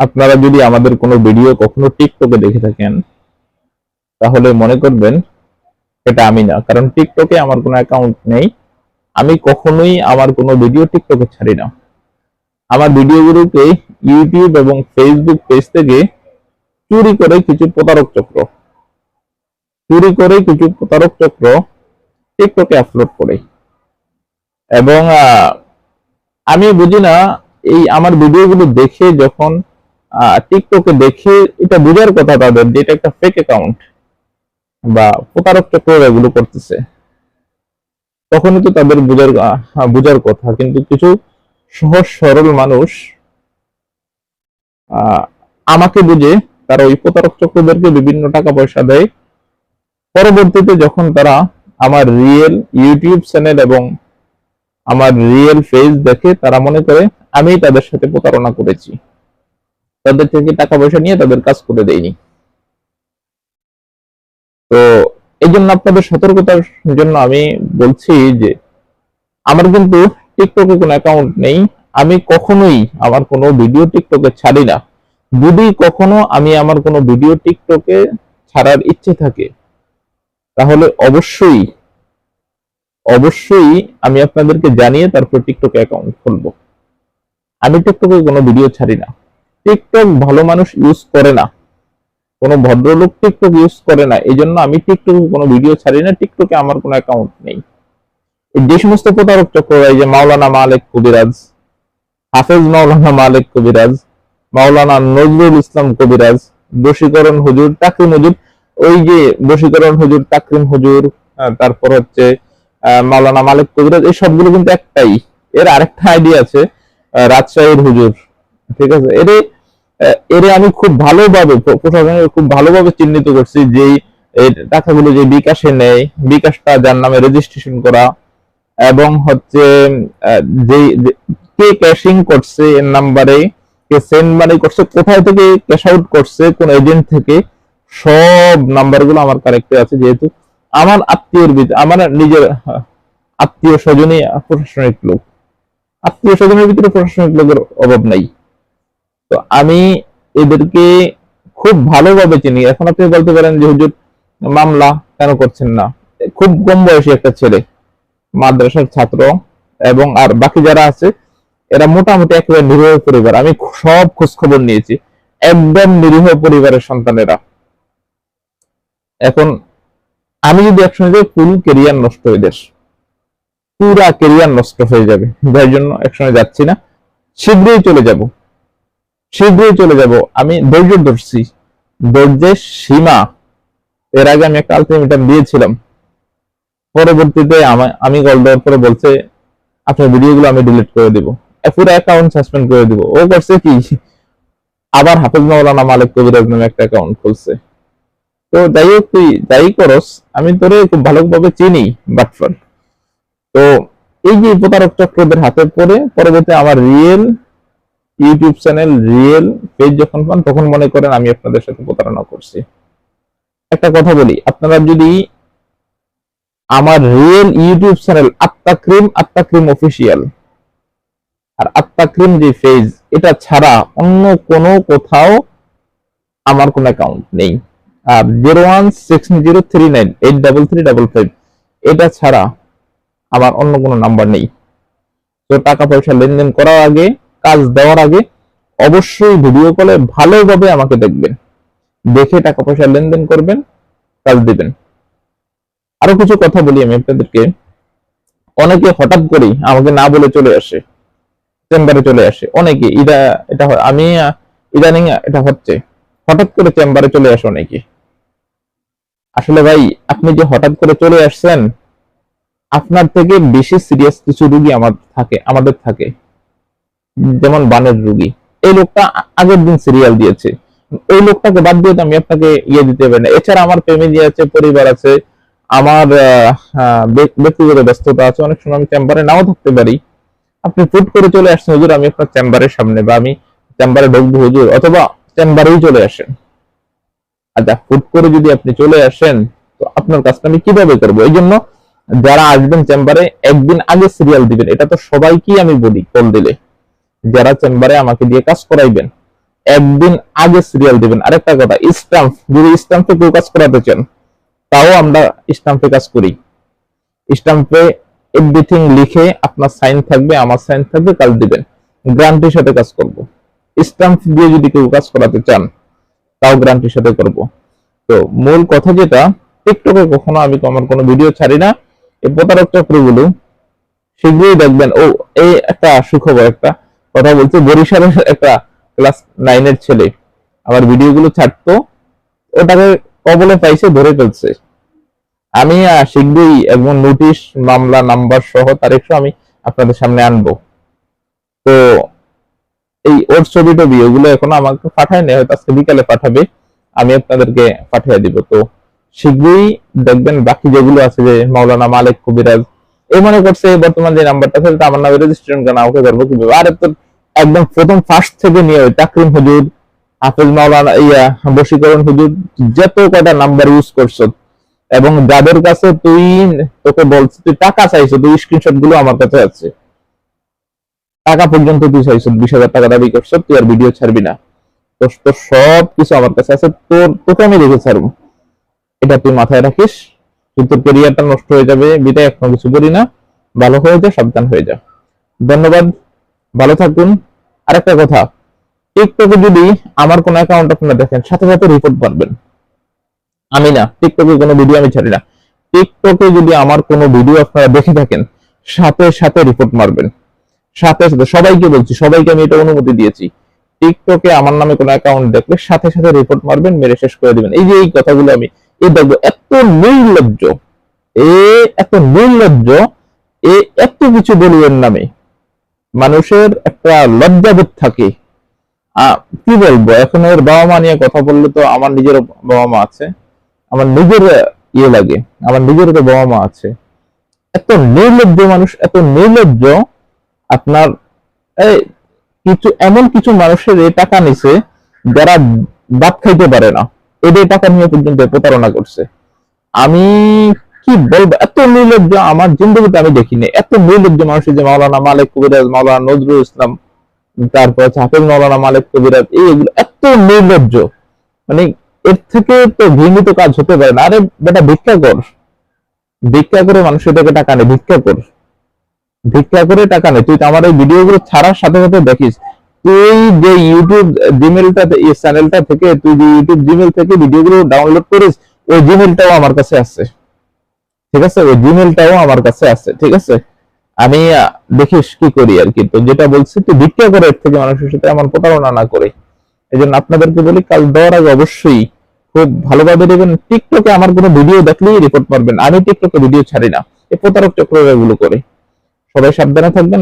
আপনারা যদি আমাদের কোনো ভিডিও কখনো টিকটকে দেখে থাকেন তাহলে মনে করবেন এটা আমি না, কারণ টিকটকে আমার কোনো অ্যাকাউন্ট নেই। আমি কখনোই আমার কোনো ভিডিও টিকটকে ছাড়ি না। আমার ভিডিওগুলোকে ইউটিউব এবং ফেসবুক পেজ থেকে চুরি করে কিছু প্রতারক চক্র টিকটকে আপলোড করে। এবং আমি বুঝি না, এই আমার ভিডিওগুলো দেখে যখন টিকটকে দেখে এটা বোঝার কথা তাদের যে এটা একটা ফেক অ্যাকাউন্ট বা প্রতারক চক্র এগুলো করতেছে, তখনই তো তাদের বোঝার কথা। কিন্তু কিছু সহজ সরল মানুষ আমাকে বুঝে তারা ওই প্রতারক চক্রদেরকে বিভিন্ন টাকা পয়সা দেয়। পরবর্তীতে যখন তারা আমার রিয়েল ইউটিউব চ্যানেল এবং আমার রিয়েল ফেস দেখে, তারা মনে করে আমি তাদের সাথে প্রতারণা করেছি, তাদের থেকে টাকা পয়সা নিয়ে তাদের কাজ করে দেয়নি। তো এই জন্য আপনাদের সতর্কতার জন্য আমি বলছি যে আমার কিন্তু টিকটকে কোনো অ্যাকাউন্ট নেই। আমি কখনোই আমার কোনো ভিডিও টিকটকে ছাড়ি না। যদি কখনো আমি আমার কোনো ভিডিও টিকটকে ছাড়ার ইচ্ছে থাকে তাহলে অবশ্যই অবশ্যই আমি আপনাদেরকে জানিয়ে তারপর টিকটকে অ্যাকাউন্ট খুলবো। আমি টিকটকে কোনো ভিডিও ছাড়ি না। টিকটক ভালো মানুষ ইউজ করে না, কোনো ভদ্রলোক টিকটক ইউজ করে না, এই জন্য আমি টিকটকে কোনো ভিডিও ছাড়ি না। টিকটকে আমার কোনো অ্যাকাউন্ট নেই। যে সমস্ত প্রতারক চক্র, এই যে মাওলানা মালেক কবিরাজ, হাফেজ মাওলানা মালেক কবিরাজ, মাওলানা নজরুল ইসলাম কবিরাজ, বশীকরণ হুজুর, তাকরিম হুজুর, ওই যে বশীকরণ হুজুর, তাকরিম হুজুর, তারপর হচ্ছে মাওলানা মালেক কবিরাজ, এই সবগুলো কিন্তু একটাই। এর আরেকটা আইডিয়া আছে রাজশাহীর হুজুর, ঠিক আছে। এর আমি খুব ভালোভাবে প্রশাসনের খুব ভালোভাবে চিহ্নিত করছি যে এই টাকাগুলো যে বিকাশে নেয়, বিকাশটা যার নামে রেজিস্ট্রেশন করা, এবং হচ্ছে যে কে ক্যাশিং করছে এর নাম্বারে, কে সেন্ড মানি করছে, কোথায় থেকে ক্যাশ আউট করছে, কোন এজেন্ট থেকে, সব নাম্বারগুলো আমার কারেক্টে আছে। যেহেতু আমার আত্মীয়ের ভিতরে, আমার নিজের আত্মীয় স্বজনই প্রশাসনিক লোক, আত্মীয় স্বজনের ভিতরে প্রশাসনিক লোকের অভাব নাই। তো আমি এদেরকে খুব ভালোভাবে চিনি। এখন আপনি বলতে পারেন যে হুজুর মামলা কেন করছেন না? খুব কম বয়সী একটা ছেলে, মাদ্রাসার ছাত্র, এবং আর বাকি যারা আছে এরা মোটামুটি একেবারে নিরীহ পরিবার। আমি সব খোঁজ খবর নিয়েছি, একদম নিরীহ পরিবারের সন্তানেরা। এখন আমি যদি একসঙ্গে যাই, ফুল কেরিয়ার নষ্ট হয়ে যাস, পুরা কেরিয়ার নষ্ট হয়ে যাবে। যার জন্য একসঙ্গে যাচ্ছি না। শীঘ্রই চলে যাব, শীঘ্রই চলে যাব। আমি ধৈর্য ধরছি, ধৈর্যের সীমা। এর আগে আমি একটা আলটিমেটাম দিয়েছিলাম, পরবর্তীতে আমি কল দেওয়ার পরে বলছে আপনার ভিডিওগুলো আমি ডিলিট করে দিব, পুরো অ্যাকাউন্ট সাসপেন্ড করে দিব। ও করছে কি, আবার হাফেজ মাওলানা মালিক কবিরাজ নামে একটা অ্যাকাউন্ট খুলছে। তো যাই হোক, তুই যাই করস, আমি তোরে খুব ভালোভাবে চিনি বাটফার। তো এই যে প্রতারক চক্রদের হাতে পড়ে পরবর্তী আমার real YouTube channel, real page যখন পান, তখন মনে করেন আমি আপনাদের সাথে প্রতারণা করছি। একটা কথা বলি, আপনারা যদি আমার রিয়েল ইউটিউব চ্যানেল আত্মাক্রিম অফিসিয়াল আর আত্মাক্রিম যে পেজ, এটা ছাড়া অন্য কোনো কোথাও আমার কোনো অ্যাকাউন্ট নেই। আর 01603983355 এটা ছাড়া আমার অন্য কোনো নাম্বার নেই। তো টাকা পয়সা লেনদেন করার আগে, কাজ দেওয়ার আগে অবশ্যই ভিডিও কলে ভালোভাবে আমাকে দেখবেন, দেখে টাকা পয়সা লেনদেন করবেন, কাজ দিবেন। আরো কিছু কথা বলি আমি আপনাদেরকে। অনেকে হঠাৎ করেই আমাকে না বলে চলে আসে, চেম্বারে চলে আসে। অনেকে এটা আমি ইদানিং এটা হচ্ছে, হঠাৎ করে চেম্বারে চলে আসে অনেকে। আসলে ভাই, আপনি যে হঠাৎ করে চলে আসছেন, আপনার থেকে বেশি সিরিয়াস কিছু রোগী আমাদের থাকে, যেমন বানের রোগী। এই লোকটা আগের দিন সিরিয়াল দিয়েছে, ওই লোকটাকে বাদ দিয়ে আমি আপনাকে দিতে পারি না। এছাড়া আমার ফ্যামিলি আছে, পরিবার আছে, আমার ব্যক্তিগত ব্যস্ততা আছে, অনেক সময় আমি চেম্বারে নাও থাকতে পারি। আপনি ফুট করে চলে আসছেন, হুজুর আমি আপনার চেম্বারের সামনে, বা আমি চেম্বারে ঢুকবো হুজুর, অথবা চেম্বারেই চলে আসেন। আচ্ছা, ফুট করে যদি আপনি চলে আসেন, তো আপনার কাজটা আমি কিভাবে করবো? এই জন্য যারা আসবেন চেম্বারে, একদিন আগে সিরিয়াল দিবেন। এটা তো সবাইকেই আমি বলি কল দিলে, যারা চেম্বারে আমাকে দিয়ে কাজ করাইবেন, একদিন আগে সিরিয়াল দিবেন। আরেকটা কথা, স্ট্যাম্প, যদি স্ট্যাম্পে কেউ কাজ করাতে চান তাও আমরা স্ট্যাম্পে কাজ করি। স্ট্যাম্পে এভরিথিং লিখে আপনার সাইন থাকবে, আমার সাইন থাকবে, কাল দিবেন, গ্যারান্টির সাথে কাজ করব। স্ট্যাম্প দিয়ে যদি কেউ কাজ করাতে চান তাও গ্যারান্টির সাথে করব। তো মূল কথা যেটা, টিকটকে কখনো আমি আমার কোনো ভিডিও ছাড়ি না। এই প্রতারক চক্রগুলো শীঘ্রই দেখবেন। ও, এই একটা সুখবর, একটা কথা বলছে, বরিশালের একটা ক্লাস 9 এর ছেলে আমার ভিডিওগুলো ছাড়তো, ওটাকে কবলে পাইছে, ধরে ফেলছে। আমি শীঘ্রই একদম নোটিশ, মামলা নাম্বার সহ তারিখও আমি আপনাদের সামনে আনবো। তো এই ওর ছবি টবি ওগুলো এখনো আমাকে পাঠায় নেই, হয়তো আজকে বিকালে পাঠাবে, আমি আপনাদেরকে পাঠিয়ে দিব। তো শীঘ্রই দেখবেন বাকি যেগুলো আছে, যে মাওলানা মালিক কবিরাজ, এই মনে করছে বর্তমান যে নাম্বারটা আছে আমার নামে রেজিস্ট্রেশন কেন, ওকে ধরবো কিভাবে? আরে তো একদম প্রথম ফার্স্ট থেকে নিয়ে ওই তাকরিম হুজুর, হাফেজ মাওলানা, বশীকরণ হুজুর, যত কটা নাম্বার ইউজ করছো এবং যাদের কাছে তুই, তোকে বলছে তুই টাকা চাইছো, তুই স্ক্রিনশট গুলো আমার কাছে আছে, টাকা পর্যন্ত তুই চাইছো, 20,000 টাকা দাবি করছো, তুই আর ভিডিও ছাড়বি না, তোর সব কিছু আমার কাছে আছে, তোকে আমি দেখে ছাড়বো। এটা তুই মাথায় রাখিস, তুই তোর ক্যারিয়ারটা নষ্ট হয়ে যাবে, বিদায় এখনো কিছু করি না, ভালো হয়ে যা, সাবধান হয়ে যা। ধন্যবাদ, ভালো থাকুন। আরেকটা কথা, টিকটকে যদি আমার কোন অ্যাকাউন্ট আপনারা দেখেন, সাথে সাথে রিপোর্ট করবেন। আমি না, টিকটকে কোনো ভিডিও আমি ছাড়ি না। টিকটকে যদি আমার কোনো ভিডিও আপনারা দেখে থাকেন, সাথে সাথে রিপোর্ট মারবেন, সাথে সাথে। সবাইকে বলছি, সবাইকে আমি এটা অনুমতি দিয়েছি। টিকটকে আমার নামে কোনো অ্যাকাউন্ট দেখলে সাথে সাথে রিপোর্ট মারবেন, মেরে শেষ করে দিবেন। এই যে এই কথাগুলো আমি, এই দেখবো এত নির্লজ্জ, এত নির্লজ্জ, এত কিছু বলিবেন নামে মানুষের একটা লজ্জাবোধ থাকে। কি বলবো এখন, ওর বাবা মা নিয়ে কথা বললে তো, আমার নিজের বাবা মা আছে, আমার নিজের ইয়ে লাগে, আমার নিজের তো বাবা মা আছে। এত নির্লজ্জ মানুষ, এত নির্লজ্জ। আপনার কিছু এমন কিছু মানুষের এই টাকা নিছে যারা ভাত খাইতে পারে না, এদের টাকা নিয়ে পর্যন্ত প্রতারণা করছে। আমি কি বলবো, এত নির্লজ্জ আমার জিন্দগিতে আমি দেখিনি। এত নির্লজ্জ মানুষের, যে মাওলানা মালিক কবিরাজ, মাওলানা নজরুল ইসলাম, তারপর হাফেজ মাওলানা মালিক কবিরাজ, এইগুলো এত নির্লজ্জ, মানে এর থেকে তো ঘৃণিত কাজ হতে পারে না। আরে বেটা, ভিক্ষা কর, ভিক্ষা করে মানুষের থেকে টাকা নে, ভিক্ষা কর, ভিক্ষা করে টাকা নে। তুই আমার এই ভিডিওগুলো ছাড়ার সাথে সাথে দেখিস, তুই যে ইউটিউব জিমেলটা, এই চ্যানেলটা থেকে, তুই যে ইউটিউব জিমেল থেকে ভিডিওগুলো ডাউনলোড করিস, ওই জিমেলটাও আমার কাছে আছে, ঠিক আছে? ওই জিমেলটাও আমার কাছে আছে, ঠিক আছে? আমি দেখিস কি করি আর কি। তো যেটা বলছি, তুই ভিক্ষা করে, এর থেকে মানুষের সাথে এমন প্রতারণা না করে। এই জন্য আপনাদেরকে বলি, কাল দেওয়ার আগে অবশ্যই খুব ভালোভাবে দেবেন। টিকটকে আমার কোনো ভিডিও দেখলেই রিপোর্ট করবেন, আমি টিকটকে ভিডিও ছাড়ি না, এই প্রতারক চক্র এগুলো করে। সবাই সাবধানে থাকবেন।